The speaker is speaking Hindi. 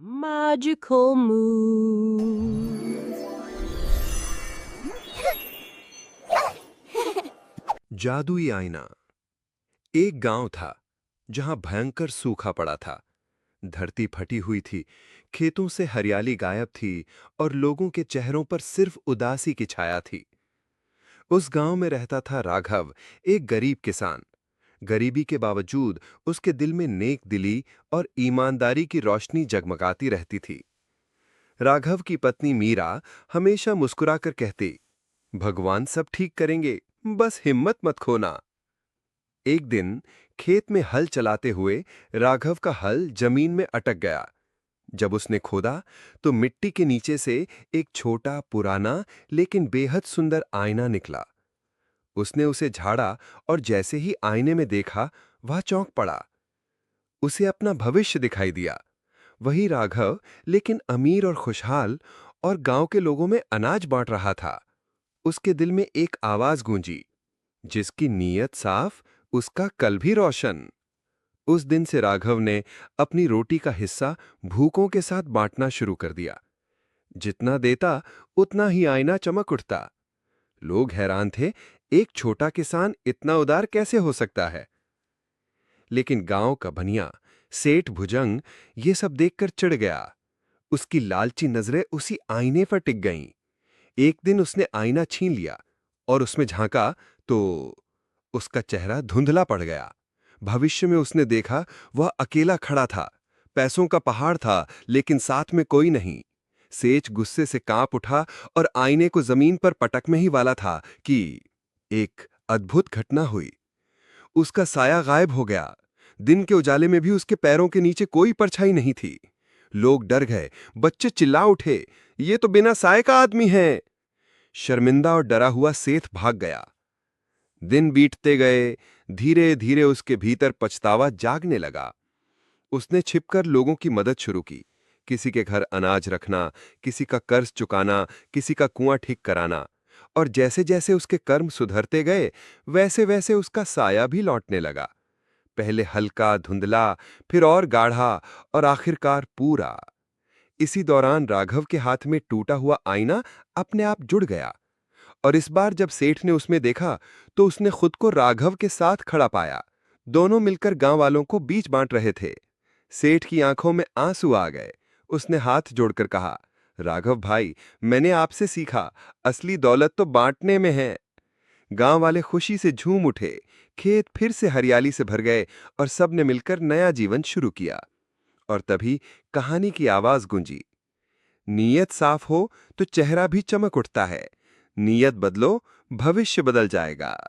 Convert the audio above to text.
Magical move. जादुई आईना। एक गांव था जहां भयंकर सूखा पड़ा था। धरती फटी हुई थी, खेतों से हरियाली गायब थी और लोगों के चेहरों पर सिर्फ उदासी की छाया थी। उस गांव में रहता था राघव, एक गरीब किसान। गरीबी के बावजूद उसके दिल में नेक दिली और ईमानदारी की रोशनी जगमगाती रहती थी। राघव की पत्नी मीरा हमेशा मुस्कुराकर कहती, भगवान सब ठीक करेंगे, बस हिम्मत मत खोना। एक दिन खेत में हल चलाते हुए राघव का हल जमीन में अटक गया। जब उसने खोदा तो मिट्टी के नीचे से एक छोटा पुराना लेकिन बेहद सुंदर आईना निकला। उसने उसे झाड़ा और जैसे ही आईने में देखा, वह चौंक पड़ा। उसे अपना भविष्य दिखाई दिया, वही राघव, लेकिन अमीर और खुशहाल, और गांव के लोगों में अनाज बांट रहा था। उसके दिल में एक आवाज गूंजी, जिसकी नीयत साफ, उसका कल भी रोशन। उस दिन से राघव ने अपनी रोटी का हिस्सा भूखों के साथ बांटना शुरू कर दिया। जितना देता उतना ही आईना चमक उठता। लोग हैरान थे, एक छोटा किसान इतना उदार कैसे हो सकता है। लेकिन गांव का बनिया सेठ भुजंग ये सब देखकर चिढ़ गया। उसकी लालची नजरें उसी आईने पर टिक गईं। एक दिन उसने आईना छीन लिया और उसमें झांका तो उसका चेहरा धुंधला पड़ गया। भविष्य में उसने देखा, वह अकेला खड़ा था। पैसों का पहाड़ था, लेकिन साथ में कोई नहीं। सेठ गुस्से से कांप उठा और आईने को जमीन पर पटकने ही वाला था कि एक अद्भुत घटना हुई। उसका साया गायब हो गया। दिन के उजाले में भी उसके पैरों के नीचे कोई परछाई नहीं थी। लोग डर गए, बच्चे चिल्ला उठे, ये तो बिना साए का आदमी है। शर्मिंदा और डरा हुआ सेठ भाग गया। दिन बीतते गए, धीरे धीरे उसके भीतर पछतावा जागने लगा। उसने छिपकर लोगों की मदद शुरू की। किसी के घर अनाज रखना, किसी का कर्ज चुकाना, किसी का कुआं ठीक कराना। और जैसे जैसे उसके कर्म सुधरते गए, वैसे वैसे उसका साया भी लौटने लगा। पहले हल्का धुंधला, फिर और गाढ़ा, और आखिरकार पूरा। इसी दौरान राघव के हाथ में टूटा हुआ आईना अपने आप जुड़ गया। और इस बार जब सेठ ने उसमें देखा, तो उसने खुद को राघव के साथ खड़ा पाया। दोनों मिलकर गांव वालों को बीच बांट रहे थे। सेठ की आंखों में आंसू आ गए। उसने हाथ जोड़कर कहा, राघव भाई, मैंने आपसे सीखा, असली दौलत तो बांटने में है। गांव वाले खुशी से झूम उठे। खेत फिर से हरियाली से भर गए और सबने मिलकर नया जीवन शुरू किया। और तभी कहानी की आवाज गूंजी, नीयत साफ हो तो चेहरा भी चमक उठता है। नीयत बदलो, भविष्य बदल जाएगा।